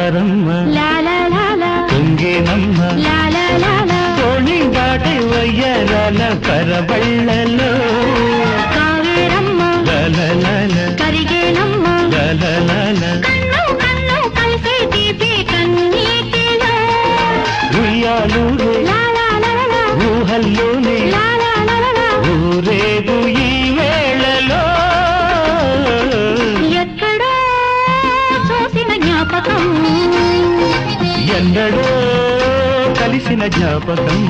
జారమ్మ తుంగేనమ్మ తోణి దాటి వయ్యరాల పరబళ్ళలో కావేరమ్మ కరిగేనమ్మ కన్ను కన్ను కలిసే తీపి కన్నీటిలో ఉయ్యాలూరే ఊహల్లోనే ఊరేగు ఈ వేళలో ఎక్కడో చూసిన జ్ఞాపకం ఎందడో కలిసిన జ్ఞాపకం